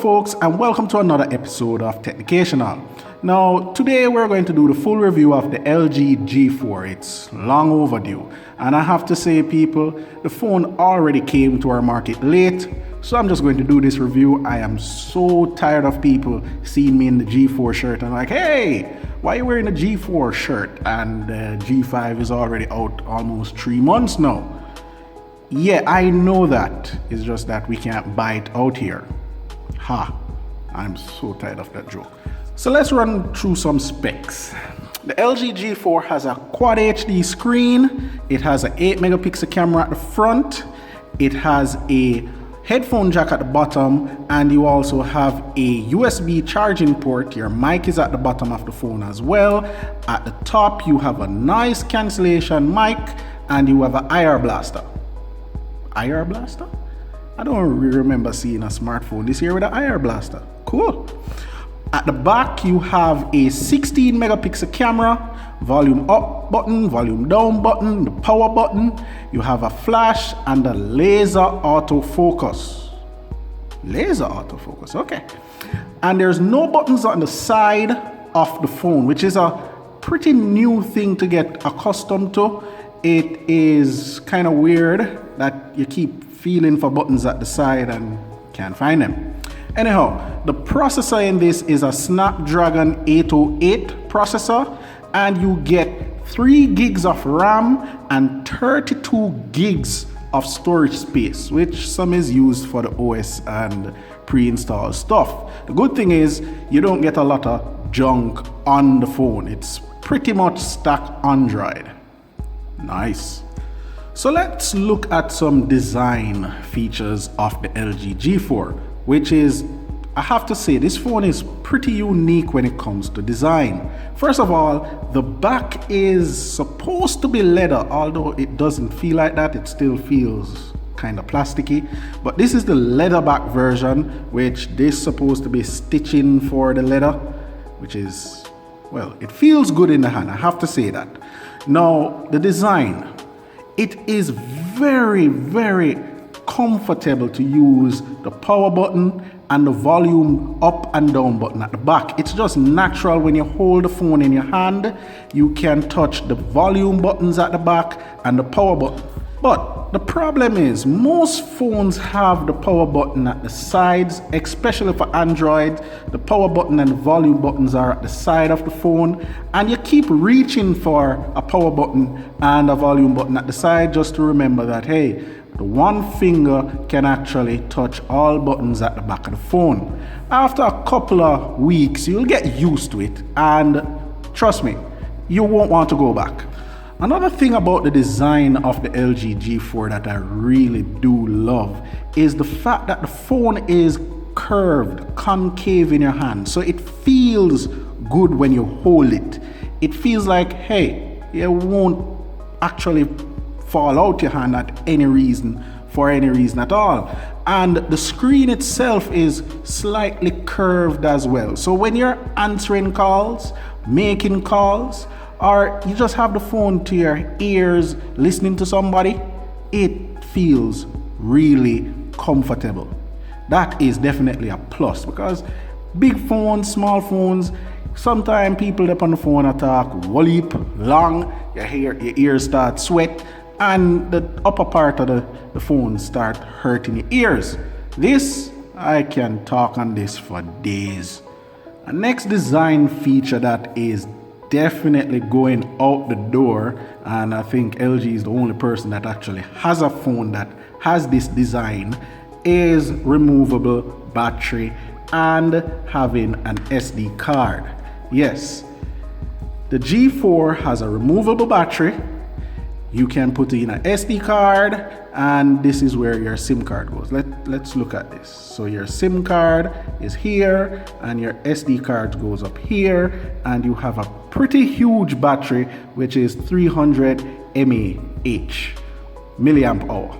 folks, and welcome to another episode of Technicational. Now, today we're going to do the full review of the LG G4. It's long overdue, and I have to say, people, the phone already came to our market late, so I'm just going to do this review. I am so tired of people seeing me in the G4 shirt and like, hey, why are you wearing a G4 shirt? And the G5 is already out almost 3 months now. Yeah, I know that. It's just that we can't buy it out here. Ha, I'm so tired of that joke. So let's run through some specs. The LG G4 has a Quad HD screen. It has an 8 megapixel camera at the front. It has a headphone jack at the bottom, and you also have a USB charging port. Your mic is at the bottom of the phone as well. At the top, you have a noise cancellation mic, and you have an IR blaster. IR blaster? I don't really remember seeing a smartphone this year with an IR blaster. Cool. At the back, you have a 16 megapixel camera, volume up button, volume down button, the power button. You have a flash and a laser autofocus. Laser autofocus, okay. And there's no buttons on the side of the phone, which is a pretty new thing to get accustomed to. It is kind of weird that you keep feeling for buttons at the side and can't find them. Anyhow, the processor in this is a Snapdragon 808 processor, and you get 3 gigs of RAM and 32 gigs of storage space, which some is used for the OS and pre-installed stuff. The good thing is you don't get a lot of junk on the phone. It's pretty much stock Android. Nice. So let's look at some design features of the LG G4, which is, I have to say, this phone is pretty unique when it comes to design. First of all, the back is supposed to be leather, although it doesn't feel like that. It still feels kind of plasticky, but this is the leather back version, which this is supposed to be stitching for the leather, which is, well, it feels good in the hand, I have to say that. Now, the design, it is very, very comfortable to use the power button and the volume up and down button at the back. It's just natural when you hold the phone in your hand. You can touch the volume buttons at the back and the power button. But the problem is most phones have the power button at the sides, especially for Android. The power button and the volume buttons are at the side of the phone, and you keep reaching for a power button and a volume button at the side, just to remember that, hey, the one finger can actually touch all buttons at the back of the phone. After a couple of weeks, you'll get used to it, and trust me, you won't want to go back. Another thing about the design of the LG G4 that I really do love is the fact that the phone is curved, concave in your hand, so it feels good when you hold it. It feels like, hey, it won't actually fall out your hand for any reason at all. And the screen itself is slightly curved as well. So when you're answering calls, making calls, or you just have the phone to your ears listening to somebody, it feels really comfortable. That is definitely a plus, because big phones, small phones, sometimes people up on the phone attack wallop long, your ears start sweat, and the upper part of the phone start hurting your ears. This, I can talk on this for days. A next design feature that is definitely going out the door, and I think LG is the only person that actually has a phone that has this design, is removable battery and having an SD card. Yes, the G4 has a removable battery. You can put in an SD card, and this is where your SIM card goes. Let's look at this. So your SIM card is here, and your SD card goes up here, and you have a pretty huge battery, which is 300 milliamp hour.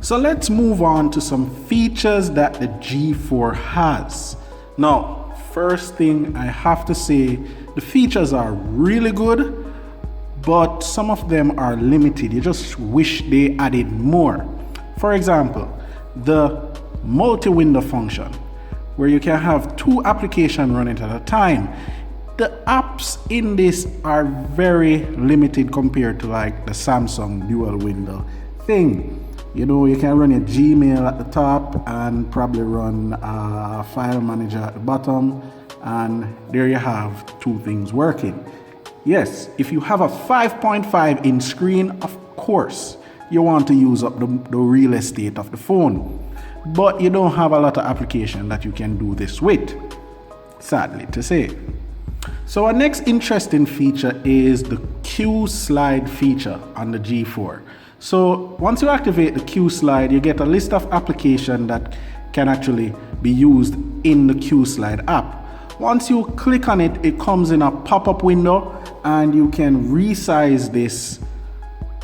So let's move on to some features that the G4 has. Now, first thing I have to say, the features are really good, but some of them are limited. You just wish they added more. For example, the multi-window function. where you can have 2 applications running at a time. The apps in this are very limited compared to like the Samsung dual window thing. You know, you can run your Gmail at the top and probably run a file manager at the bottom, and there you have 2 things working. Yes, if you have a 5.5 inch screen, of course, you want to use up the real estate of the phone. But you don't have a lot of application that you can do this with, sadly to say. So our next interesting feature is the Q slide feature on the G4. So once you activate the Q slide, you get a list of applications that can actually be used in the Q slide app. Once you click on it, it comes in a pop-up window and you can resize this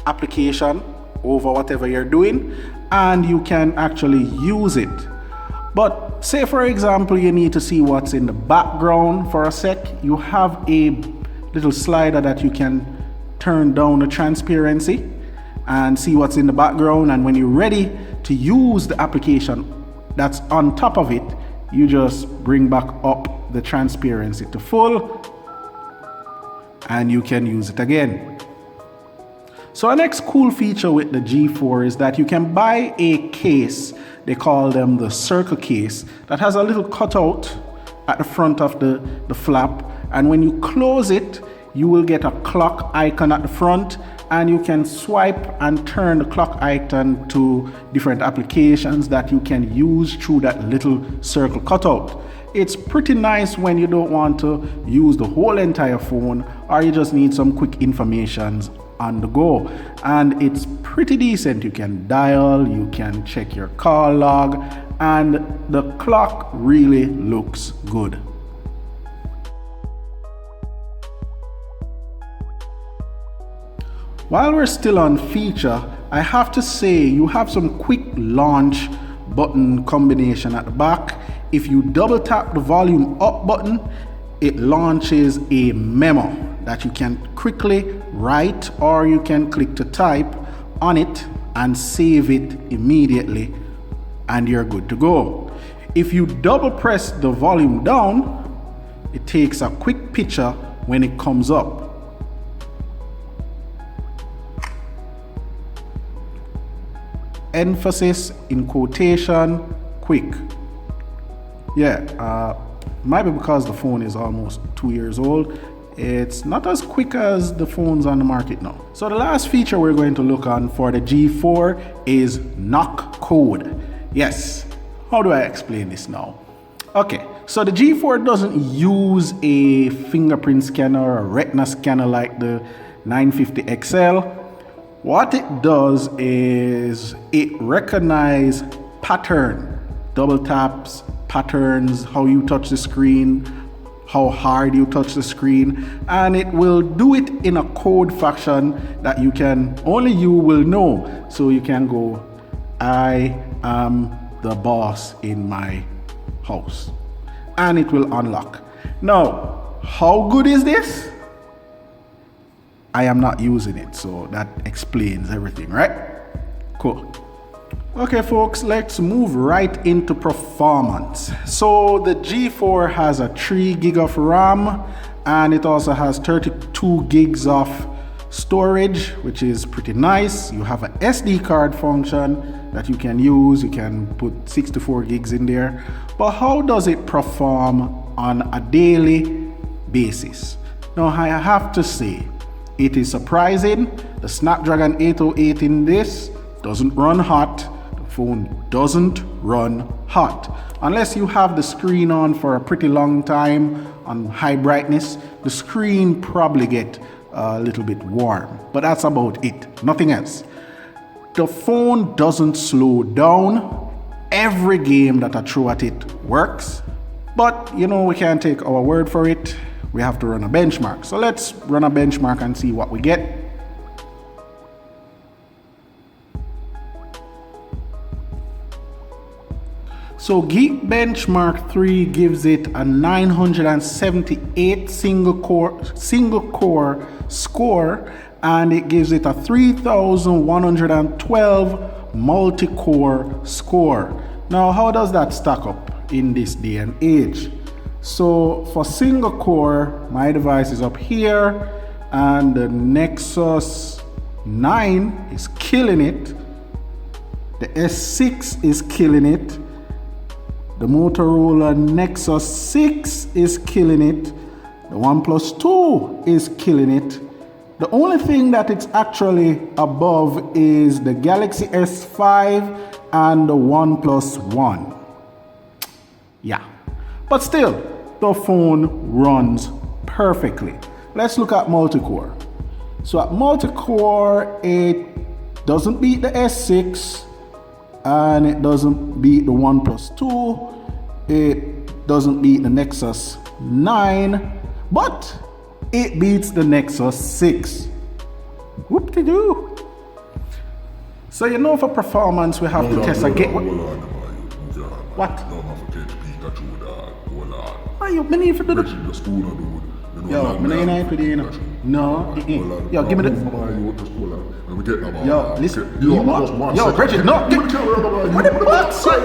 application over whatever you're doing, and you can actually use it. But say for example you need to see what's in the background for a sec, you have a little slider that you can turn down the transparency and see what's in the background, and when you're ready to use the application that's on top of it, you just bring back up the transparency to full and you can use it again. So our next cool feature with the G4 is that you can buy a case, they call them the circle case, that has a little cutout at the front of the flap, and when you close it, you will get a clock icon at the front, and you can swipe and turn the clock icon to different applications that you can use through that little circle cutout. It's pretty nice when you don't want to use the whole entire phone, or you just need some quick information on the go, and it's pretty decent. You can dial, you can check your call log, and the clock really looks good. While we're still on feature, I have to say you have some quick launch button combination at the back. If you double tap the volume up button, it launches a memo that you can quickly write, or you can click to type on it and save it immediately, and you're good to go. If you double press the volume down, it takes a quick picture when it comes up. Emphasis in quotation, quick. Yeah, might be because the phone is almost 2 years old. It's not as quick as the phones on the market now. So the last feature we're going to look on for the G4 is knock code. Yes, how do I explain this now? Okay, so the G4 doesn't use a fingerprint scanner or retina scanner like the 950 XL. What it does is it recognizes pattern, double taps, patterns, how you touch the screen, how hard you touch the screen, and it will do it in a code fashion that only you will know. So you can go, I am the boss in my house, and it will unlock. Now, how good is this? I am not using it, so that explains everything, right? Cool. Okay folks, let's move right into performance. So the G4 has a 3 gig of RAM, and it also has 32 gigs of storage, which is pretty nice. You have an SD card function that you can use. You can put 64 gigs in there. But how does it perform on a daily basis? Now I have to say, it is surprising. The Snapdragon 808 in this doesn't run hot. Phone doesn't run hot unless you have the screen on for a pretty long time on high brightness. The screen probably get a little bit warm, but that's about it, nothing else. The phone doesn't slow down. Every game that I throw at it works, but you know, we can't take our word for it. We have to run a benchmark. So let's run a benchmark and see what we get. So Geek Benchmark 3 gives it a 978 single core score, and it gives it a 3112 multi-core score. Now, how does that stack up? in this day and age. So for single core, my device is up here, and the Nexus 9 is killing it. The S6 is killing it. The Motorola Nexus 6 is killing it. The OnePlus 2 is killing it. The only thing that it's actually above is the Galaxy S5 and the OnePlus 1. Yeah, but still, the phone runs perfectly. Let's look at multi-core. So at multi-core, it doesn't beat the S6 and it doesn't beat the OnePlus 2. It doesn't beat the Nexus 9, but it beats the Nexus 6. Whoop-de-doo. So you know, for performance we have to test again. What? Oh, you need to do the... Yo, I ain't with you, No, yo, give me the... Yo, listen. You what? Yo, Bridget, no. What the fuck?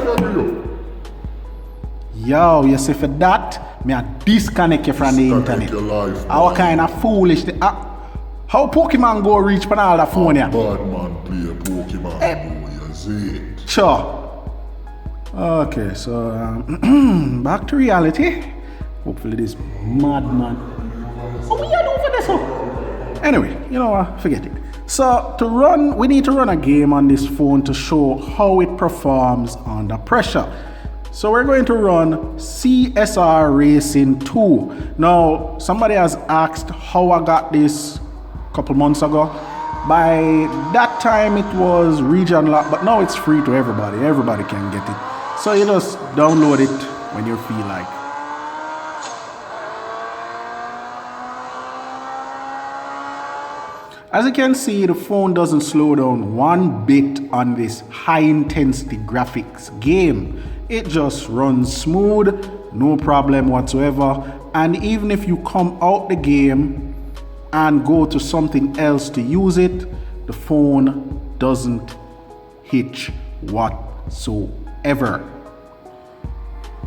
Yo, you see, for that, me a disconnect you from the internet. How kind of foolish... How Pokemon go reach on all the phone here? Bad man play Pokemon, you see. Sure. Okay, so back to reality. Hopefully this madman. What we are doing for this one? Anyway, you know what? Forget it. So to run, we need to run a game on this phone to show how it performs under pressure. So we're going to run CSR Racing 2. Now, somebody has asked how I got this a couple months ago. By that time it was region locked, but now it's free to everybody. Everybody can get it. So you just download it when you feel like. As you can see, the phone doesn't slow down one bit on this high intensity graphics game. It just runs smooth, no problem whatsoever. And even if you come out the game and go to something else to use it, the phone doesn't hitch whatsoever.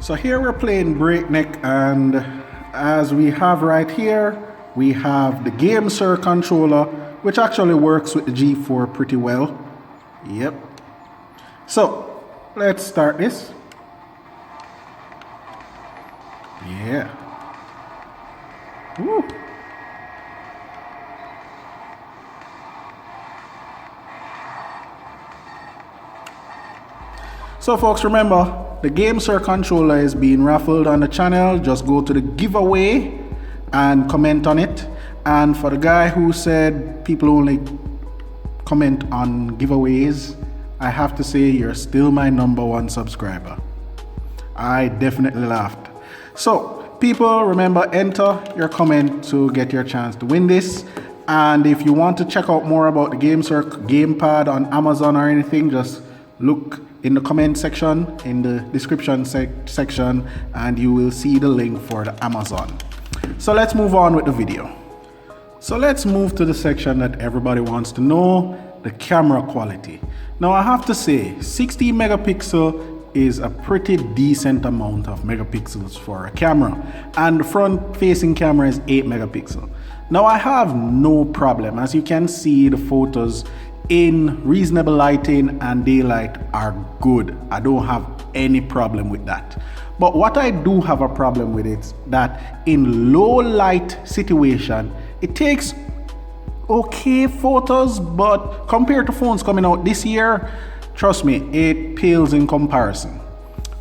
So here we're playing Breakneck, and as we have right here, we have the GameSir controller, which actually works with the G4 pretty well. Yep. So let's start this. Yeah. Woo. So folks, remember, the GameSir controller is being raffled on the channel. Just go to the giveaway and comment on it. And for the guy who said people only comment on giveaways, I have to say you're still my #1 subscriber. I definitely laughed. So people, remember, enter your comment to get your chance to win this. And if you want to check out more about the GameSir gamepad on Amazon or anything, just look in the comment section, in the description section, and you will see the link for the Amazon. So let's move on with the video. So let's move to the section that everybody wants to know, the camera quality. Now I have to say, 60 megapixel is a pretty decent amount of megapixels for a camera, and the front facing camera is 8 megapixel. Now I have no problem. As you can see, the photos in reasonable lighting and daylight are good. I don't have any problem with that. But what I do have a problem with is that in low light situation, it takes okay photos, but compared to phones coming out this year, trust me, it pales in comparison.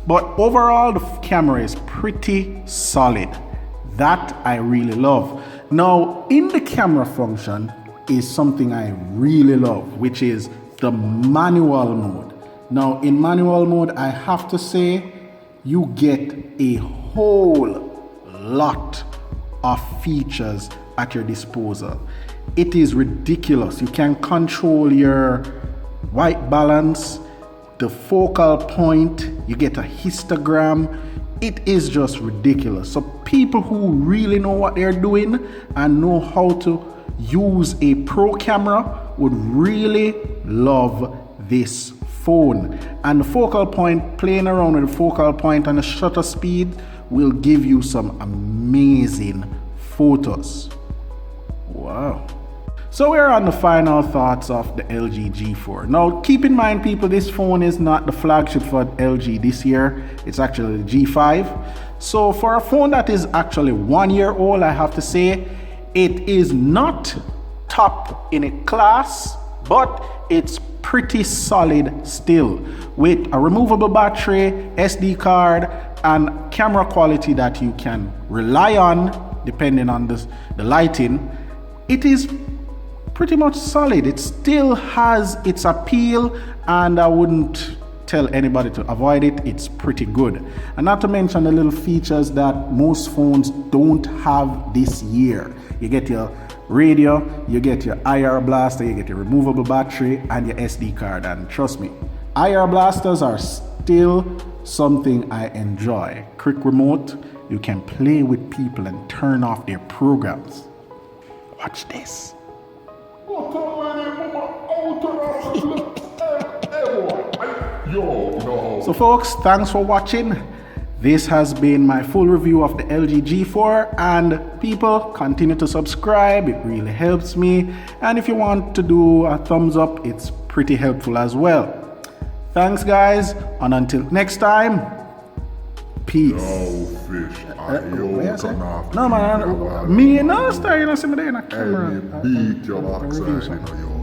But overall, the camera is pretty solid. That I really love. Now, in the camera function is something I really love, which is the manual mode. Now, in manual mode, I have to say, you get a whole lot of features at your disposal. It is ridiculous. You can control your white balance, the focal point, you get a histogram. It is just ridiculous. So people who really know what they're doing and know how to use a pro camera would really love this phone. And the focal point, playing around with the focal point and the shutter speed will give you some amazing photos. Wow. So we're on the final thoughts of the LG G4. Now keep in mind people, this phone is not the flagship for LG this year. It's actually the G5. So for a phone that is actually 1 year old, I have to say it is not top in a class, but it's pretty solid still, with a removable battery, SD card, and camera quality that you can rely on depending on the lighting. It is pretty much solid. It still has its appeal, and I wouldn't tell anybody to avoid it. It's pretty good. And not to mention the little features that most phones don't have this year. You get your radio, you get your IR blaster, you get your removable battery, and your SD card. And trust me, IR blasters are still something I enjoy. Quick remote, you can play with people and turn off their programs. Watch this. So folks, thanks for watching. This has been my full review of the LG G4, and people, continue to subscribe. It really helps me, and if you want to do a thumbs up, it's pretty helpful as well. Thanks guys, and until next time, peace. Yo, fish, No man, me no star, you know, see me there in a camera. Hey, beat your backside, you know, yo.